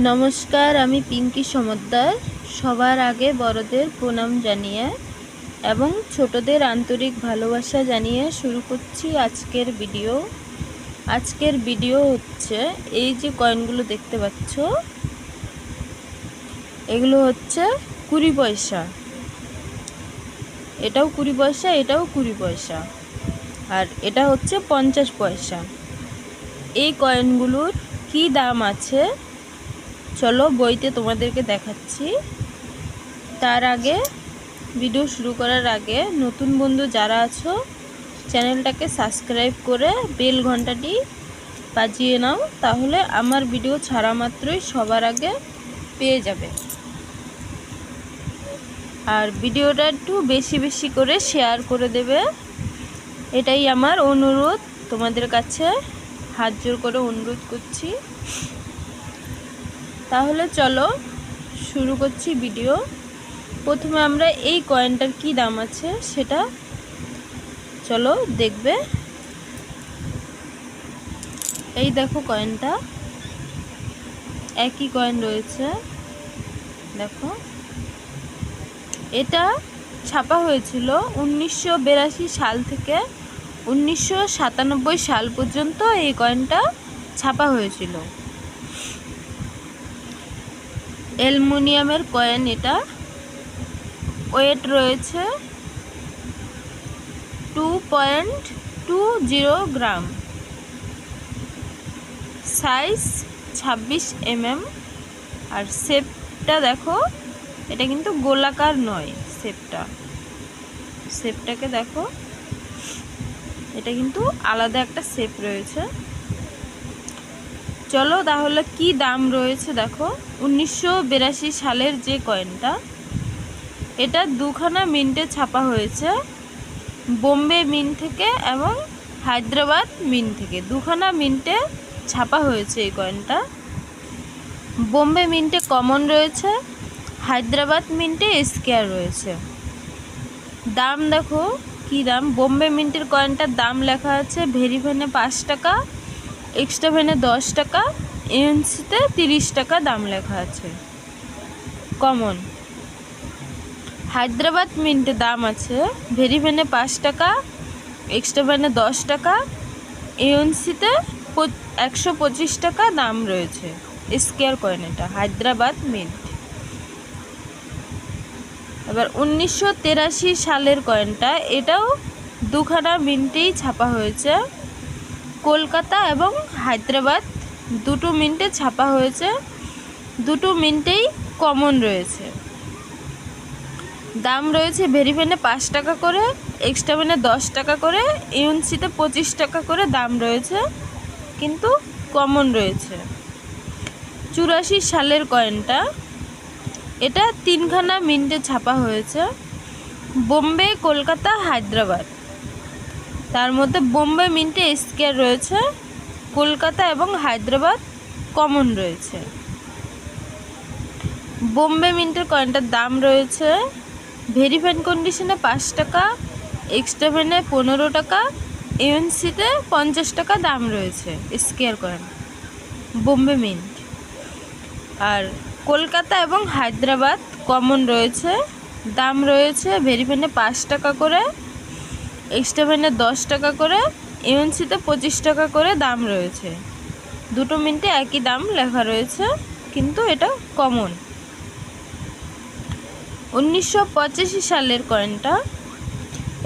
নমস্কার, আমি পিঙ্কি সমদ্দার। সবার আগে বড়দের প্রণাম জানিয়ে এবং ছোটদের আন্তরিক ভালোবাসা জানিয়ে শুরু করছি আজকের ভিডিও হচ্ছে এই যে কয়েনগুলো দেখতে পাচ্ছ, এগুলো হচ্ছে 20 পয়সা। এটাও 20 পয়সা, এটাও 20 পয়সা, আর এটা হচ্ছে 50 পয়সা। এই কয়েনগুলোর কি দাম আছে চলো বইতে তোমাদেরকে দেখাচ্ছি। তার আগে ভিডিও শুরু করার আগে নতুন বন্ধু যারা আছো চ্যানেলটাকে সাবস্ক্রাইব করে বেল ঘন্টাটি বাজিয়ে নাও, তাহলে আমার ভিডিও ছাড়া মাত্রই সবার আগে পেয়ে যাবে। আর ভিডিওটা একটু বেশি বেশি করে শেয়ার করে দেবে, এটাই আমার অনুরোধ তোমাদের কাছে, হাত জোর করে অনুরোধ করছি। তাহলে চলো শুরু করছি ভিডিও। প্রথমে আমরা এই কয়েনটার কি দাম আছে সেটা চলো দেখবে। এই দেখো কয়েনটা, একই কয়েন রয়েছে, দেখো। এটা ছাপা হয়েছিল 1982 সাল থেকে 1997 সাল পর্যন্ত এই কয়েনটা ছাপা হয়েছিল। অ্যালুমিনিয়ামের কয়েন, এটা ওয়েট রয়েছে 2.20 গ্রাম, সাইজ 26 mm। আর শেপটা দেখো, এটা কিন্তু গোলাকার নয়, শেপটাকে দেখো, এটা কিন্তু আলাদা একটা শেপ রয়েছে। চলো তাহলে কি দাম রয়েছে দেখো। 1982 সালের যে কয়েনটা, এটা দুখানা মিন্টে ছাপা হয়েছে, বোম্বে মিন্ট থেকে এবং হায়দ্রাবাদ মিন্ট থেকে। দুখানা মিন্টে ছাপা হয়েছে এই কয়েনটা। বোম্বে মিন্টে কমন রয়েছে, হায়দ্রাবাদ মিন্টে স্কোয়ার রয়েছে। দাম দেখো কি দাম। বোম্বে মিন্টের কয়েনটার দাম লেখা আছে ভেরি ভ্যানে 5 টাকা, এক্সট্রা ভ্যানে 10 টাকা, এএনসিতে 30 টাকা দাম লেখা আছে কমন। হায়দ্রাবাদ মিন্টে দাম আছে ভেরি ভ্যানে 5 টাকা, এক্সট্রা ভ্যানে 10 টাকা, এএনসিতে 125 টাকা দাম রয়েছে। স্কোয়ার কয়েন এটা হায়দ্রাবাদ মিন্ট। এবার 1983 সালের কয়েনটা, এটাও দুখানা মিন্টেই ছাপা হয়েছে, কলকাতা এবং হায়দ্রাবাদ দুটো মিন্টে ছাপা হয়েছে, দুটো মিন্টেই কমন রয়েছে। দাম রয়েছে ভেরি ভ্যানে 5 টাকা করে, এক্সট্রা ভ্যানে 10 টাকা করে, ইউএনসিতে 25 টাকা করে দাম রয়েছে, কিন্তু কমন রয়েছে। 84 সালের কয়েনটা, এটা তিনখানা মিন্টে ছাপা হয়েছে, বোম্বে, কলকাতা, হায়দ্রাবাদ। তার মধ্যে বোম্বে মিন্টে স্কোয়ার রয়েছে, কলকাতা এবং হায়দ্রাবাদ কমন রয়েছে। বোম্বে মিন্টের কয়েনটার দাম রয়েছে ভেরি ফাইন কন্ডিশনে 5 টাকা, এক্সট্রা ভ্যানে 15 টাকা, এএনসিতে 50 টাকা দাম রয়েছে স্কোয়ার কয়েন বোম্বে মিন্ট। আর কলকাতা এবং হায়দ্রাবাদ কমন রয়েছে, দাম রয়েছে ভেরি ফাইনে 5 টাকা করে, এক্সট্রা ভ্যানে 10 টাকা করে, এএনসিতে 25 টাকা করে দাম রয়েছে। দুটো মিন্টে একই দাম লেখা রয়েছে, কিন্তু এটা কমন। 1985 সালের কয়েনটা,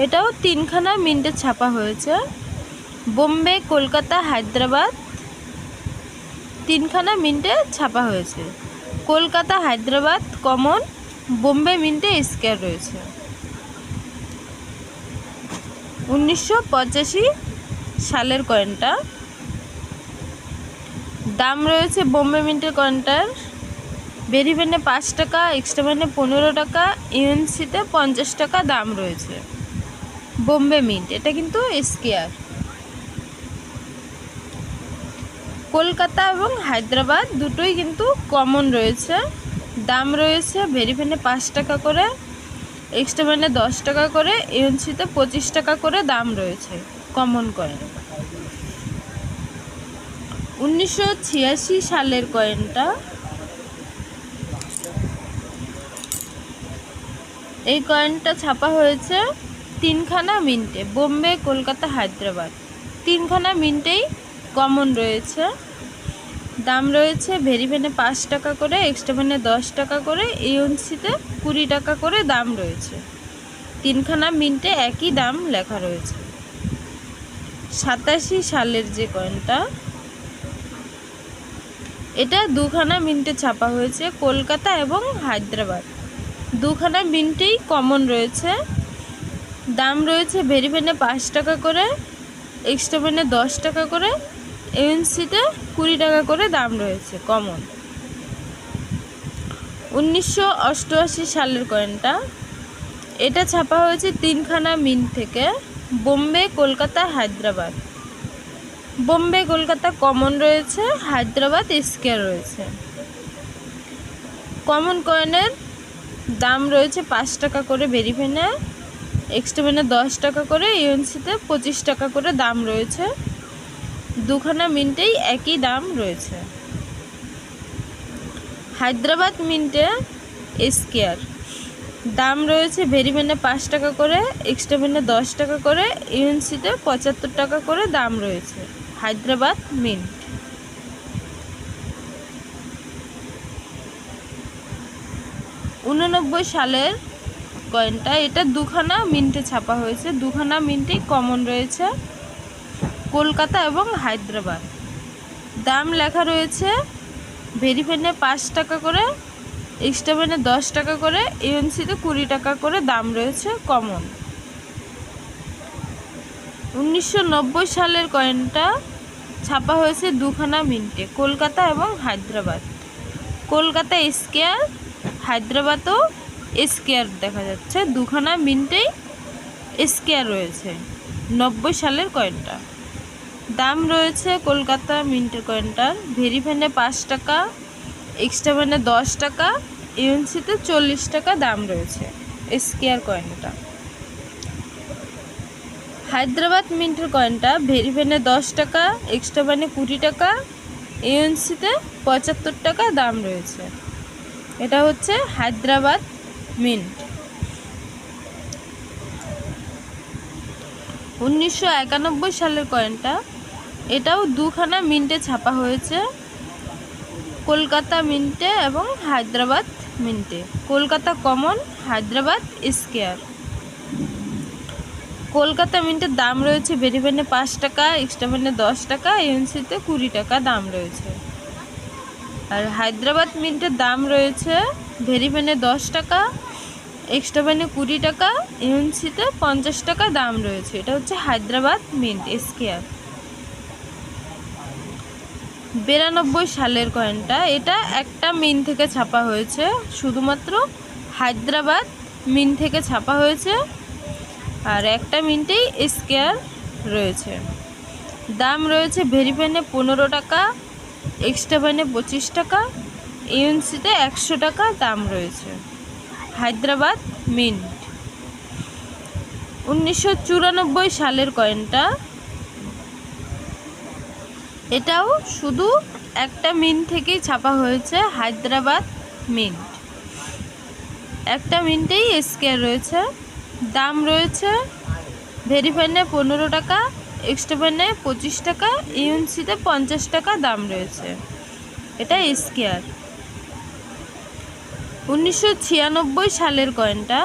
এটাও তিনখানা মিন্টে ছাপা হয়েছে, বোম্বে, কলকাতা, হায়দ্রাবাদ তিনখানা মিন্টে ছাপা হয়েছে, কলকাতা, হায়দ্রাবাদ কমন, বোম্বে মিন্টে স্কোয়ার রয়েছে। 1985 সালের কয়েনটা, দাম রয়েছে বোম্বে মিন্টের কয়েনটার ভেরি ভ্যানে 5 টাকা, এক্সট্রা ভ্যানে 15 টাকা, ইউএনসিতে 50 টাকা দাম রয়েছে বোম্বে মিন্ট। এটা কিন্তু স্কোয়ার। কলকাতা এবং হায়দ্রাবাদ দুটোই কিন্তু কমন রয়েছে, দাম রয়েছে ভেরি ভ্যানে 5 টাকা করে, এক্সট্রা ভ্যানে 10 টাকা করে, ইউএনসিতে 25 টাকা করে দাম রয়েছে কমন কয়েন। 1986 সালের কয়েনটা, এই কয়েনটা ছাপা হয়েছে 3খানা মিন্টে, বোম্বে, কলকাতা, হায়দ্রাবাদ। 3খানা মিন্টেই কমন রয়েছে। দাম রয়েছে ভেরি ভ্যানে 5 টাকা করে, এক্সট্রা ভ্যানে 10 টাকা করে, ইউএনসিতে 20 টাকা করে দাম রয়েছে। 3খানা মিন্টে একই দাম লেখা রয়েছে। 87 সালের যে কয়েনটা, এটা 2খানা মিন্টে ছাপা হয়েছে, কলকাতা এবং হায়দ্রাবাদ। 2খানা মিন্টেই কমন রয়েছে। দাম রয়েছে ভেরি ভ্যানে 5 টাকা করে, এক্সট্রা ভ্যানে 10 টাকা করে, ইউএনসিতে 20 টাকা করে দাম রয়েছে কমন। 1988 সালের কয়েনটা, এটা ছাপা হয়েছে 3খানা মিন্ট থেকে, বোম্বে, কলকাতা, হায়দ্রাবাদ। বোম্বে, কলকাতা কমন রয়েছে, হায়দ্রাবাদ স্কয়ার রয়েছে। কমন কয়েনের দাম রয়েছে 5 টাকা করে ভেরি ভ্যানে, এক্সট্রা ভ্যানে 10 টাকা করে, ইউএনসিতে 25 টাকা করে দাম রয়েছে। 2খানা মিন্টেই একই দাম রয়েছে। হায়দ্রাবাদ মিন্টে স্কয়ার, দাম রয়েছে ভেরি ভ্যানে 5 টাকা করে, এক্সট্রা ভ্যানে 10 টাকা করে, ইউএনসিতে 75 টাকা করে দাম রয়েছে। হায়দ্রাবাদ মিন্ট। 89 সালের কয়েনটা, এটা 2খানা মিন্টে ছাপা হয়েছে। 2খানা মিন্টেই কমন রয়েছে, কলকাতা এবং হায়দ্রাবাদ। দাম লেখা রয়েছে ভেরি ভ্যানে 5 টাকা করে, এক্সট্রা ভ্যানে 10 টাকা করে, ইউএনসিতে 20 টাকা করে দাম রয়েছে কমন। 1990 সালের কয়েনটা ছাপা হয়েছে 2খানা মিন্টে, কলকাতা এবং হায়দ্রাবাদ। কলকাতা স্কয়ার, হায়দ্রাবাদও স্কয়ার দেখা যাচ্ছে। 2খানা মিন্টেই স্কয়ার রয়েছে। 90 সালের কয়েনটা, দাম রয়েছে কলকাতা মিন্টের কয়েনটার ভেরি ভ্যানে 5 টাকা, এক্সট্রা ভ্যানে 10 টাকা, ইউএনসিতে 40 টাকা দাম রয়েছে স্কয়ার কয়েনটা। হায়দ্রাবাদ মিন্টের কয়েনটা ভেরি ভ্যানে 10 টাকা, এক্সট্রা ভ্যানে 20 টাকা, ইউএনসিতে 75 টাকা দাম রয়েছে। এটা হচ্ছে হায়দ্রাবাদ মিন্ট। 1991 সালের কয়েনটা, এটাও 2খানা মিন্টে ছাপা হয়েছে, কলকাতা মিন্টে এবং হায়দ্রাবাদ মিন্টে। Kolkata common, Hyderabad square. কলকাতা মিন্টের দাম রয়েছে ভেরি ভ্যানে 5 টাকা, এক্সট্রা ভ্যানে 10 টাকা, ইউএনসিতে 20 টাকা দাম রয়েছে। আর হায়দ্রাবাদ মিন্টের দাম রয়েছে ভেরি ভ্যানে 10 টাকা, এক্সট্রা ভ্যানে 20 টাকা, ইউএনসিতে 50 টাকা দাম রয়েছে। এটা হচ্ছে হায়দ্রাবাদ মিন্ট স্কয়ার। 92 সালের কয়েনটা, এটা একটা মিন্ট থেকে ছাপা হয়েছে, শুধুমাত্র হায়দ্রাবাদ মিন্ট থেকে ছাপা হয়েছে, আর একটা মিন্টেই স্কয়ার রয়েছে। দাম রয়েছে ভেরি ভ্যানে 15 টাকা, এক্সট্রা ভ্যানে 25 টাকা, ইউএনসিতে 100 টাকা দাম রয়েছে। হায়দ্রাবাদ মিন্ট। 1994 সালের কয়েনটা, এটাও শুধু একটা মিন্ট থেকেই ছাপা হয়েছে, হায়দ্রাবাদ মিন্ট। একটা মিন্টেই স্কয়ার রয়েছে। দাম রয়েছে ভেরি ভ্যানে 15 টাকা, এক্সট্রা ভ্যানে 25 টাকা, ইউএনসিতে 50 টাকা দাম রয়েছে। এটা স্কয়ার। 1996 সালের কয়েনটা,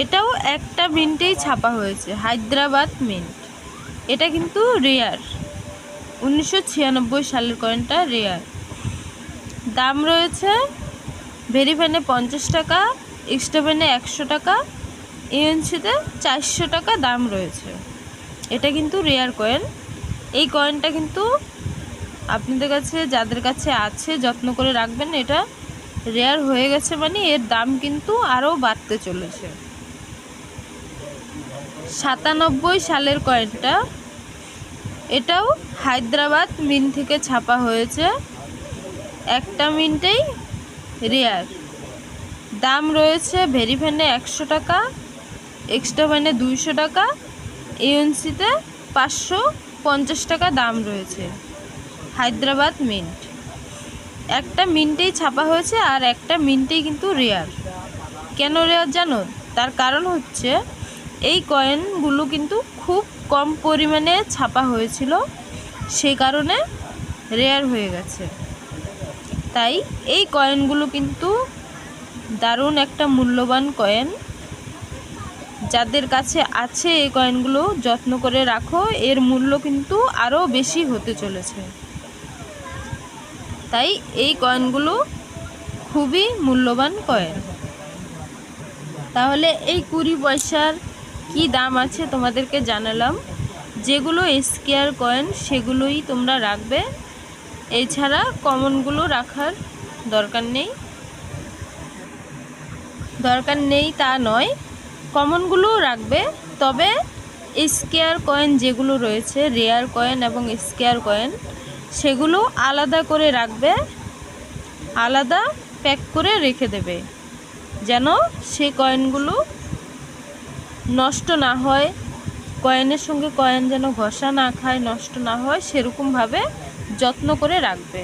এটাও একটা মিন্টেই ছাপা হয়েছে, হায়দ্রাবাদ মিন্ট। এটা কিন্তু রেয়ার। 1996 সালের কয়েনটা রেয়ার। দাম রয়েছে ভেরি ভ্যানে 50 টাকা, এক্সট্রা ভ্যানে 100 টাকা, ইউএনসিতে 400 টাকা দাম রয়েছে। এটা কিন্তু রেয়ার কয়েন। এই কয়েনটা কিন্তু আপনাদের কাছে, যাদের কাছে আছে, যত্ন করে রাখবেন। এটা রেয়ার হয়ে গেছে মানে এর দাম কিন্তু আরও বাড়তে চলেছে। 97 সালের কয়েনটা, এটাও হায়দ্রাবাদ মিন্ট থেকে ছাপা হয়েছে, একটা মিন্টেই রেয়ার। দাম রয়েছে ভেরি ভ্যানে 100 টাকা, এক্সট্রা ভ্যানে 200 টাকা, ইউএনসিতে 550 টাকা দাম রয়েছে। হায়দ্রাবাদ মিন্ট। একটা মিন্টেই ছাপা হয়েছে আর একটা মিন্টেই কিন্তু রেয়ার। কেন রেয়ার জানো? তার কারণ হচ্ছে এই কয়েনগুলো কিন্তু খুব কম পরিমাণে ছাপা হয়েছিল, সেই কারণে রেয়ার হয়ে গেছে। তাই এই কয়েনগুলো কিন্তু দারুণ একটা মূল্যবান কয়েন। যাদের কাছে আছে এই কয়েনগুলো যত্ন করে রাখো, এর মূল্য কিন্তু আরও বেশি হতে চলেছে। তাই এই কয়েনগুলো খুবই মূল্যবান কয়েন। তাহলে এই 20 পয়সার কি দাম আছে তোমাদেরকে জানালাম। যেগুলো স্কয়ার কয়েন সেগুলোই তোমরা রাখবে, এছাড়া কমনগুলো রাখার দরকার নেই তা নয়, কমনগুলোও রাখবে। তবে স্কয়ার কয়েন যেগুলো রয়েছে, রেয়ার কয়েন এবং স্কয়ার কয়েন, সেগুলো আলাদা করে রাখবে, আলাদা প্যাক করে রেখে দেবে, যেন সেই কয়েনগুলো নষ্ট না হয়, কয়েনের সঙ্গে কয়েন যেন ঘষা না খায়, নষ্ট না হয়, সেরকমভাবে যত্ন করে রাখবে।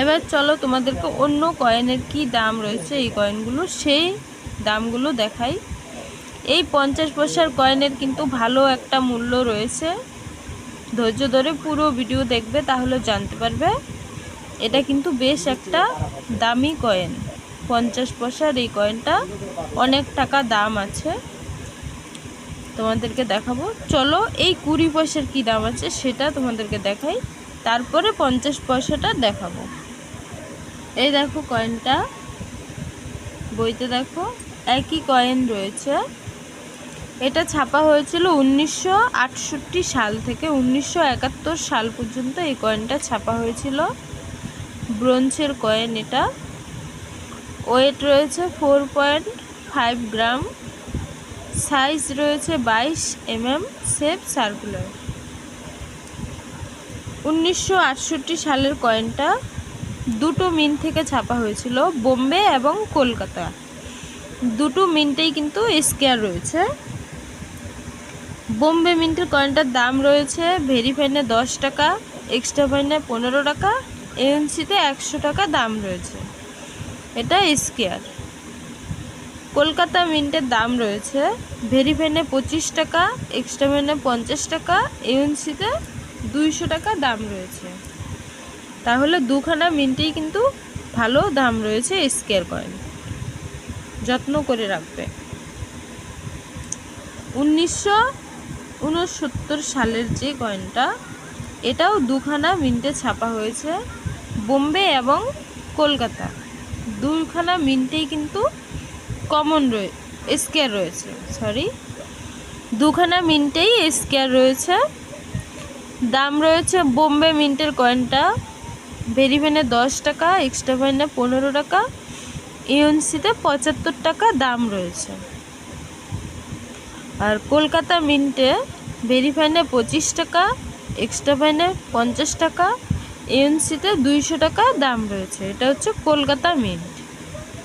এবার চলো তোমাদেরকে অন্য কয়েনের কি দাম রয়েছে এই কয়েনগুলো, সেই দামগুলো দেখাই। এই 50 পয়সার কয়েনের কিন্তু ভালো একটা মূল্য রয়েছে। ধৈর্য ধরে পুরো ভিডিও দেখবে, তাহলে জানতে পারবে। এটা কিন্তু বেশ একটা দামি কয়েন। 50 পয়সার এই কয়েনটা অনেক টাকা দাম আছে, তোমাদেরকে দেখাবো। চলো এই 20 পয়সার কি দাম আছে সেটা তোমাদেরকে দেখাই, তারপরে 50 পয়সাটা দেখাবো। এই দেখো কয়েনটা, বইতে দেখো একই কয়েন রয়েছে। এটা ছাপা হয়েছিল 1968 সাল থেকে 1971 সাল পর্যন্ত এই কয়েনটা ছাপা হয়েছিল। ব্রোঞ্জের কয়েন এটা। ওয়েট রয়েছে 4.5 গ্রাম, সাইজ রয়েছে 22 mm, শেপ সার্কুলার। 1968 সালের কয়েনটা দুটো মিন্ট থেকে ছাপা হয়েছিল, বোম্বে এবং কলকাতা। দুটো মিন্টেই কিন্তু স্কয়ার রয়েছে। বোম্বে মিন্টের কয়েনটার দাম রয়েছে ভেরি ফাইনে 10 টাকা, এক্সট্রা ফাইনে 15 টাকা, এএনসিতে 100 টাকা দাম রয়েছে। এটা স্কয়ার। কলকাতা মিন্টের দাম রয়েছে ভেরি ফাইনে 25 টাকা, এক্সট্রা ফাইনে 50 টাকা, এএনসিতে 200 টাকা দাম রয়েছে। তাহলে দুখানা মিন্টেই কিন্তু ভালো দাম রয়েছে স্কয়ার কয়েন, যত্ন করে রাখবে। 1969 সালের যে কয়েনটা, এটাও দুখানা মিন্টে ছাপা হয়েছে, বোম্বে এবং কলকাতা। দুখানা মিন্টেই কিন্তু কমন স্কয়ার রয়েছে, দুখানা মিন্টেই স্কয়ার রয়েছে। দাম রয়েছে বোম্বে মিন্টের কয়েনটা ভেরি ফাইনে 10 টাকা, এক্সট্রা ফাইনে 15 টাকা, ইউএনসিতে 75 টাকা দাম রয়েছে। আর কলকাতা মিন্টে ভেরি ফাইনে 25 টাকা, এক্সট্রা ফাইনে 50 টাকা, ইউএনসিতে 200 টাকা দাম রয়েছে। এটা হচ্ছে কলকাতা মিন্ট।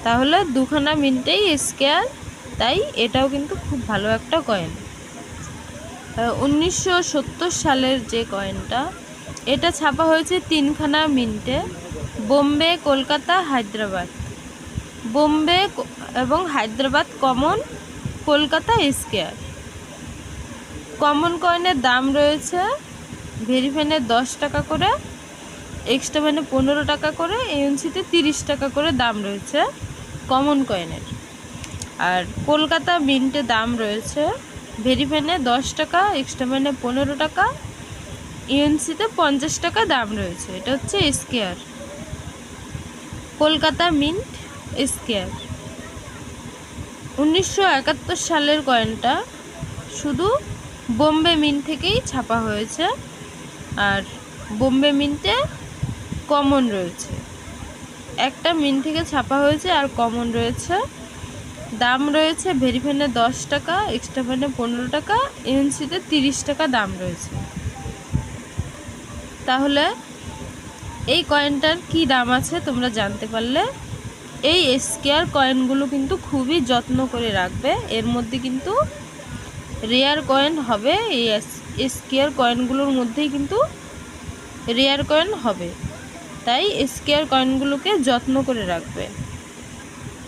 তাহলে দুখানা মিন্টেই স্কয়ার, তাই এটাও কিন্তু খুব ভালো একটা কয়েন। 1970 সালের যে কয়েনটা, এটা ছাপা হয়েছে তিনখানা মিন্টে, বোম্বে, কলকাতা, হায়দ্রাবাদ। বোম্বে এবং Hyderabad common, Kolkata square. Common কয়েনের দাম রয়েছে ভেরি ফাইনে 10 টাকা করে, এক্সট্রা ফাইনে 15 টাকা করে, এএনসিতে 30 টাকা করে দাম রয়েছে কমন কয়েনের। আর কলকাতা মিন্টে দাম রয়েছে ভেরি ফাইনে 10 টাকা, এক্সট্রা ফাইনে 15 টাকা, ইউএনসিতে 50 টাকা দাম রয়েছে। এটা হচ্ছে স্কয়ার, কলকাতা মিন্ট স্কয়ার। 1971 সালের কয়েনটা শুধু বোম্বে মিন্ট থেকেই ছাপা হয়েছে, আর বোম্বে মিন্টে কমন রয়েছে, একটা মিন্ট থেকে ছাপা হয়েছে আর কমন রয়েছে। দাম রয়েছে ভেরি ফাইনে 10 টাকা, এক্সট্রা ফাইনে 15 টাকা, এএনসিতে 30 টাকা দাম রয়েছে। তাহলে এই কয়েনটার কি দাম আছে তোমরা জানতে পারলে। এই স্কয়ার কয়েনগুলো কিন্তু খুবই যত্ন করে রাখবে, এর মধ্যে কিন্তু রেয়ার কয়েন হবে। এই স্কয়ার কয়েনগুলোর মধ্যেই কিন্তু রেয়ার কয়েন হবে, তাই স্কয়ার কয়েনগুলোকে যত্ন করে রাখবে।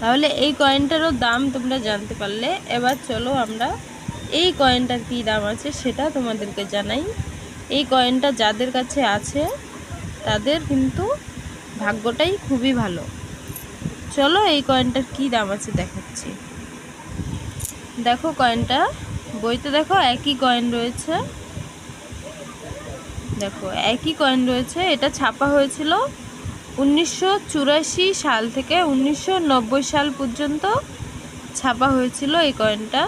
তাহলে এই কয়েনটারও দাম তোমরা জানতে পারলে। এবার চলো আমরা এই কয়েনটার কী দাম আছে সেটা তোমাদেরকে জানাই। এই কয়েনটা যাদের কাছে আছে তাদের কিন্তু ভাগ্যটাই খুবই ভালো। চলো এই কয়েনটার কী দাম আছে দেখাচ্ছি। দেখো কয়েনটা বইতে দেখো একই কয়েন রয়েছে, দেখো একই কয়েন রয়েছে। এটা ছাপা হয়েছিল 1984 সাল থেকে 1990 সাল পর্যন্ত ছাপা হয়েছিল এই কয়েনটা।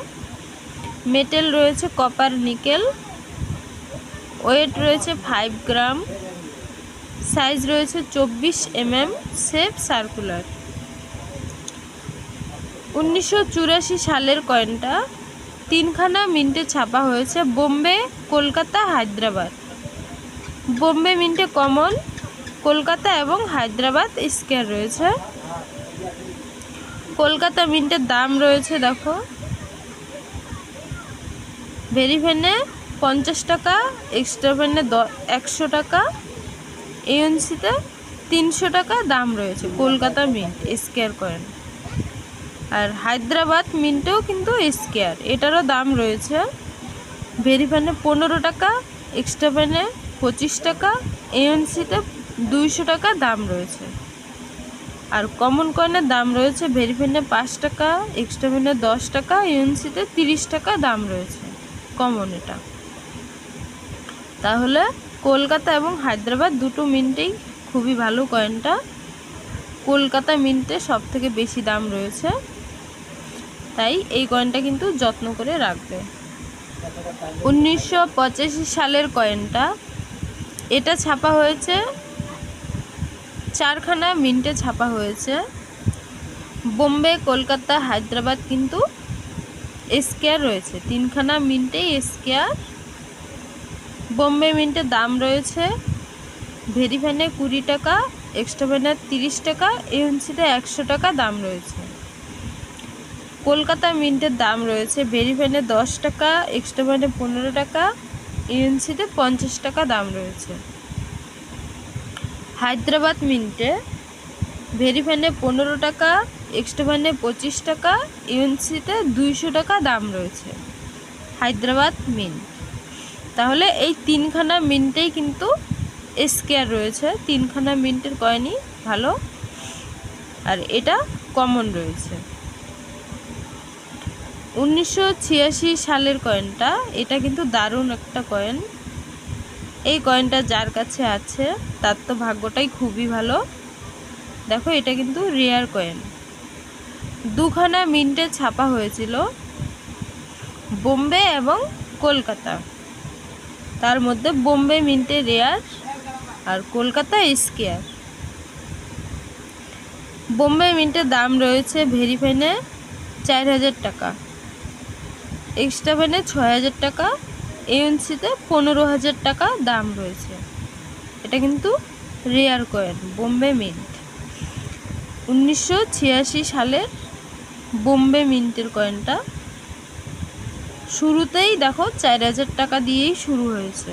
মেটেল রয়েছে কপার নিকেল, ওয়েট রয়েছে 5 গ্রাম, সাইজ রয়েছে 24 mm, শেপ সার্কুলার। 1984 সালের কয়েনটা 3খানা মিন্টে ছাপা হয়েছে, বোম্বে, কলকাতা, হায়দ্রাবাদ। বোম্বে মিন্টে কমন, কলকাতা এবং হায়দ্রাবাদ স্কয়ার রয়েছে। কলকাতা মিন্টের দাম রয়েছে দেখো ভেরিফেনে 50 টাকা, এক্সট্রা ফেনে 100 টাকা, এএনসিতে 300 টাকা দাম রয়েছে কলকাতা মিন্ট স্কয়ার কয়েন। আর হায়দ্রাবাদ মিন্টেও কিন্তু স্কয়ার, এটারও দাম রয়েছে ভেরিফেনে 15 টাকা, এক্সট্রা ফেনে 25 টাকা, এএনসিতে 200 টাকা দাম রয়েছে। আর কমন কয়েনের দাম রয়েছে ভেরিফেনে 5 টাকা, এক্সট্রা ফেনে 10 টাকা, এএনসিতে 30 টাকা দাম রয়েছে কমন এটা। তাহলে কলকাতা এবং হায়দ্রাবাদ দুটো মিন্টেই খুবই ভালো কয়েনটা। কলকাতা মিন্টে সব থেকে বেশি দাম রয়েছে, তাই এই কয়েনটা কিন্তু যত্ন করে রাখবে। 1985 সালের কয়েনটা, এটা ছাপা হয়েছে 4খানা মিন্টে ছাপা হয়েছে। বোম্বে, কলকাতা, হায়দ্রাবাদ কিন্তু স্কয়ার রয়েছে, 3খানা মিন্টেই স্কয়ার। বোম্বে মিন্টের দাম রয়েছে ভেরিফেনে 20 টাকা, এক্সট্রা ফেনে 30 টাকা, এএনসিতে 100 টাকা দাম রয়েছে। কলকাতা মিন্টের দাম রয়েছে ভেরিফেনে 10 টাকা, এক্সট্রা ফেনে 15 টাকা, এএনসিতে 50 টাকা দাম রয়েছে। হায়দ্রাবাদ মিন্টে ভেরিফেনে 15 টাকা, এক্সট্রা ফেনে 25 টাকা, এএনসিতে 200 টাকা দাম রয়েছে হায়দ্রাবাদ মিন্ট। তাহলে এই 3খানা মিন্টেই কিন্তু স্কয়ার রয়েছে, 3খানা মিন্টের কয়েনই ভালো, আর এটা কমন রয়েছে। 1986 সালের কয়েনটা, এটা কিন্তু দারুণ একটা কয়েন। এই কয়েনটা যার কাছে আছে তার তো ভাগ্যটাই খুবই ভালো। দেখো এটা কিন্তু রেয়ার কয়েন, 2খানা মিন্টে ছাপা হয়েছিল, বোম্বে এবং কলকাতা। তার মধ্যে বোম্বে মিন্টে রেয়ার আর কলকাতা স্কয়ার। বোম্বে মিন্টের দাম রয়েছে ভেরিফেনে 4000 টাকা, এক্সট্রা ফেনে 6000 টাকা, এএনসিতে 15000 টাকা দাম রয়েছে। এটা কিন্তু রেয়ার কয়েন বোম্বে মিন্ট। 1986 সালের বোম্বে মিন্টের কয়েনটা শুরুতেই দেখো 4000 টাকা দিয়েই শুরু হয়েছে।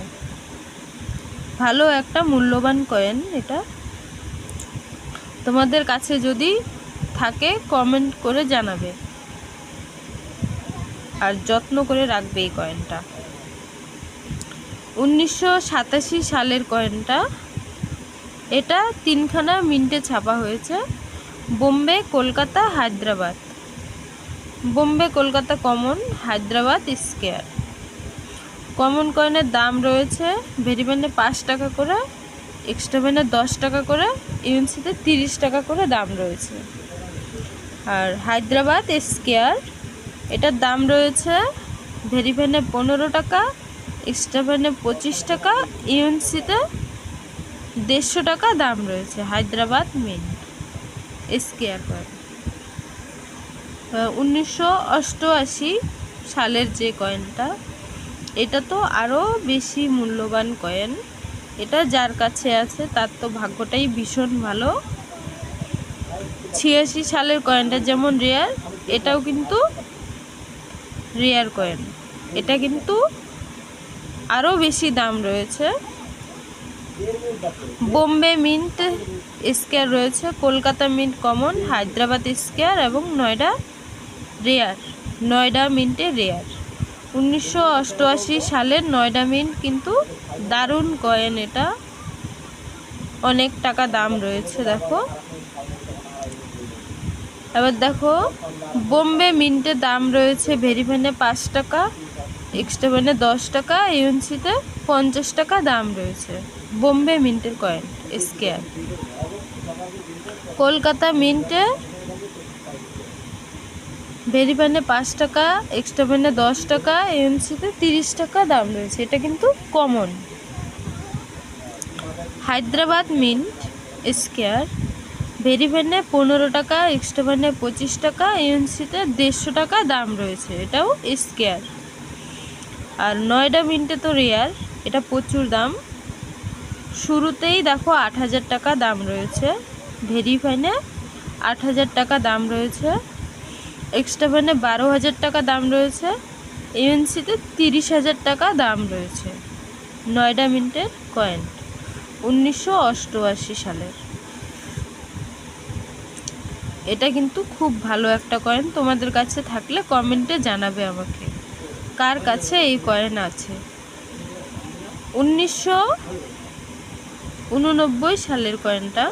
ভালো একটা মূল্যবান কয়েন এটা। তোমাদের কাছে যদি থাকে কমেন্ট করে জানাবে, আর যত্ন করে রাখবে এই কয়েনটা। 1987 সালের কয়েনটা, এটা 3খানা মিন্টে ছাপা হয়েছে, Bombay, Kolkata, Hyderabad. Bombay Kolkata common, Hyderabad square. Common কয়েনের দাম রয়েছে ভেরিফেনে 5 টাকা করে, এক্সট্রা ফেনে 10 টাকা করে, ইউএনসিতে 30 টাকা করে দাম রয়েছে। আর হায়দ্রাবাদ স্কয়ার, এটার দাম রয়েছে ভেরিফেনে 15 টাকা, এক্সট্রা ফেনে 25 টাকা, ইউএনসিতে 150 টাকা দাম রয়েছে হায়দ্রাবাদ মিন্ট স্কয়ার কয়েন। 1988 সালের যে কয়েনটা, এটা তো আরও বেশি মূল্যবান কয়েন। এটা যার কাছে আছে তার তো ভাগ্যটাই ভীষণ ভালো। 86 সালের কয়েনটা যেমন রেয়ার, এটাও কিন্তু রেয়ার কয়েন। এটা কিন্তু আরও বেশি দাম রয়েছে। বোম্বে মিন্ট স্কোয়ার রয়েছে, Kolkata mint common, Hyderabad square এবং নয়ডা রেয়ার। নয়ডা মিন্টে রেয়ার। 1988 সালের নয়ডা মিন্ট কিন্তু দারুণ কয়েন, এটা অনেক টাকা দাম রয়েছে। দেখো এবার দেখো বোম্বে মিন্টের দাম রয়েছে ভেরিফাইনে 5 টাকা, এক্সট্রা ফাইনে 10 টাকা, ইউএনসিতে 50 টাকা দাম রয়েছে বোম্বে মিন্টের কয়েন স্কোয়ার। কলকাতা মিন্টে ভেরিফাইনে 5 টাকা, এক্সট্রা ফাইনে 10 টাকা, ইউএনসিতে 30 টাকা দাম রয়েছে, এটা কিন্তু কমন। হায়দ্রাবাদ মিন্ট স্কোয়ার ভেরিফাইনে 15 টাকা, এক্সট্রা ফাইনে 25 টাকা, ইউএনসিতে 150 টাকা দাম রয়েছে, এটাও স্কোয়ার। আর নয়ডা মিন্টে তো রেয়ার, এটা প্রচুর দাম। শুরুতেই দেখো 8,000 টাকা দাম রয়েছে, ভেরিফাইনে 8,000 টাকা দাম রয়েছে, এক্সট্রা ফাইনে 12,000 টাকা দাম রয়েছে, ইউএনসিতে 30,000 টাকা দাম রয়েছে নয়ডা মিন্টের কয়েন 1988 সালের। এটা কিন্তু খুব ভালো একটা কয়েন, তোমাদের কাছে থাকলে কমেন্টে জানাবে আমাকে কার কাছে এই কয়েন আছে। 1989 সালের কয়েনটা,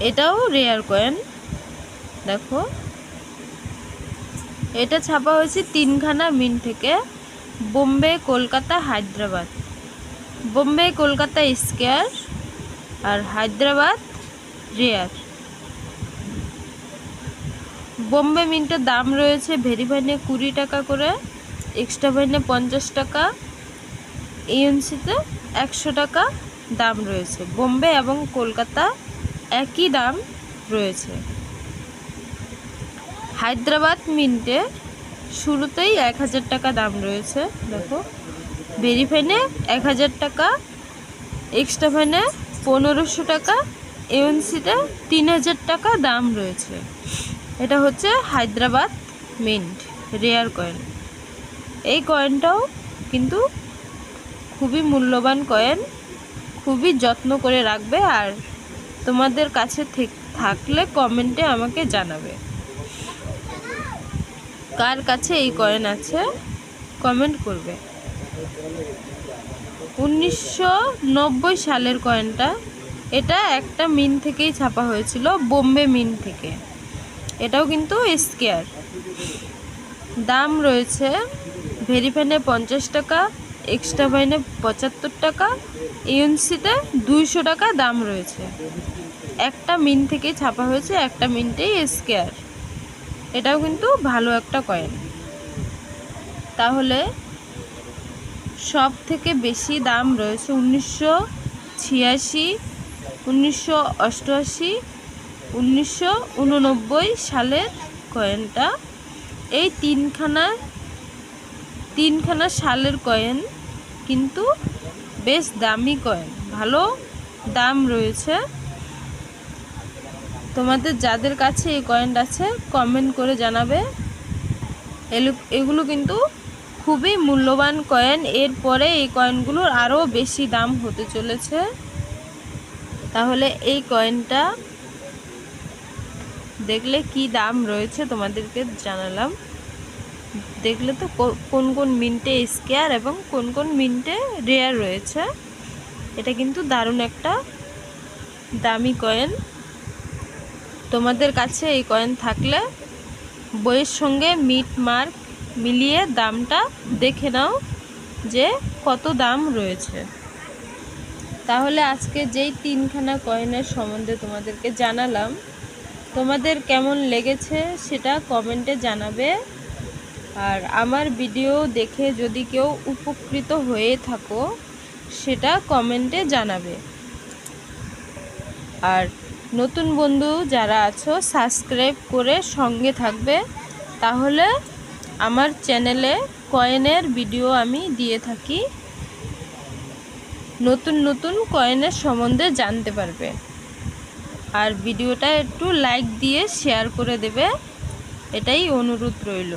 এটাও রেয়ার কয়েন। দেখো এটা ছাপা হয়েছে 3খানা মিন্ট থেকে, বোম্বে, কলকাতা, হায়দ্রাবাদ। বোম্বে কলকাতা স্কোয়ার আর হায়দ্রাবাদ রেয়ার। বোম্বে মিন্টের দাম রয়েছে ভেরিফাইনে 20 টাকা করে, এক্সট্রা ফাইনে 50 টাকা, ইউএনসিতে 100 টাকা দাম রয়েছে। বোম্বে এবং কলকাতা একই দাম রয়েছে। হায়দ্রাবাদ মিন্টে শুরুতেই 1,000 টাকা দাম রয়েছে, দেখো ভেরিফাইনে 1,000 টাকা, এক্সট্রা ফাইনে 1500 টাকা, ইউএনসিতে 3,000 টাকা দাম রয়েছে। এটা হচ্ছে হায়দ্রাবাদ মিন্ট রেয়ার কয়েন। এই কয়েনটাও কিন্তু খুবই মূল্যবান কয়েন, খুবই যত্ন করে রাখবে। আর তোমাদের কাছে থাকলে কমেন্টে আমাকে জানাবে কার কাছে এই কয়েন আছে, কমেন্ট করবে। 1990 সালের কয়েনটা, এটা একটা মিন্ট থেকেই ছাপা হয়েছিল, বোম্বে মিন্ট থেকে। এটাও কিন্তু স্কোয়ার। দাম রয়েছে ভেরিফাইনে 50 টাকা, এক্সট্রা ফাইনে 75 টাকা, ইউএনসিতে 200 টাকা দাম রয়েছে। একটা মিন্ট থেকেই ছাপা হয়েছে, একটা মিন্টেই স্কোয়ার। এটাও কিন্তু ভালো একটা কয়েন। তাহলে সব থেকে বেশি দাম রয়েছে 1986, 1988, 1989 সালের কয়েনটা। এই তিনখানা সালের কয়েন কিন্তু বেশ দামি কয়েন, ভালো দাম রয়েছে। তোমাদের যাদের কাছে এই কয়েনটা আছে কমেন্ট করে জানাবে। এগুলো কিন্তু খুবই মূল্যবান কয়েন। এরপরে এই কয়েনগুলোর আরও বেশি দাম হতে চলেছে। তাহলে এই কয়েনটা দেখলে কি দাম রয়েছে তোমাদেরকে জানালাম। দেখলে তো কোন কোন মিন্টে স্কোয়ার এবং কোন কোন মিন্টে রেয়ার রয়েছে। এটা কিন্তু দারুণ একটা দামি কয়েন। তোমাদের কাছে এই কয়েন থাকলে বইয়ের সঙ্গে মিট মার্ক মিলিয়ে দামটা দেখে নাও যে কত দাম রয়েছে। তাহলে আজকে যেই তিনখানা কয়েনের সম্বন্ধে তোমাদেরকে জানালাম, তোমাদের কেমন লেগেছে সেটা কমেন্টে জানাবে। আর আমার ভিডিও দেখে যদি কেউ উপকৃত হয়ে থাকো সেটা কমেন্টে জানাবে। আর নতুন বন্ধু যারা আছো সাবস্ক্রাইব করে সঙ্গে থাকবে, তাহলে আমার চ্যানেলে কয়েনের ভিডিও আমি দিয়ে থাকি, নতুন নতুন কয়েনের সম্বন্ধে জানতে পারবে। আর ভিডিওটা একটু লাইক দিয়ে শেয়ার করে দেবে, এটাই অনুরোধ রইল।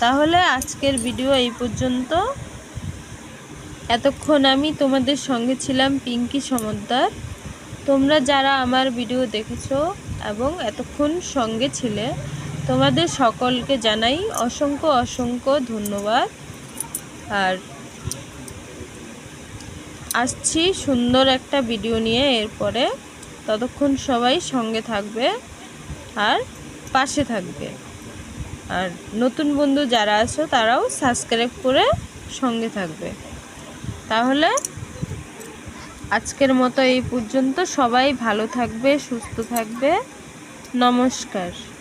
তাহলে আজকের ভিডিও এই পর্যন্ত। এতক্ষণ আমি তোমাদের সঙ্গে ছিলাম পিঙ্কি সমদ্দার। তোমরা যারা আমার ভিডিও দেখেছো এবং এতক্ষণ সঙ্গে ছিলে, তোমাদের সকলকে জানাই অসংখ্য অসংখ্য ধন্যবাদ। আর আসছি সুন্দর একটা ভিডিও নিয়ে এরপরে। ততক্ষণ সবাই সঙ্গে থাকবে আর পাশে থাকবে। আর নতুন বন্ধু যারা আছো তারাও সাবস্ক্রাইব করে সঙ্গে থাকবে। তাহলে আজকের মতো এই পর্যন্ত। সবাই ভালো থাকবে, সুস্থ থাকবে। নমস্কার।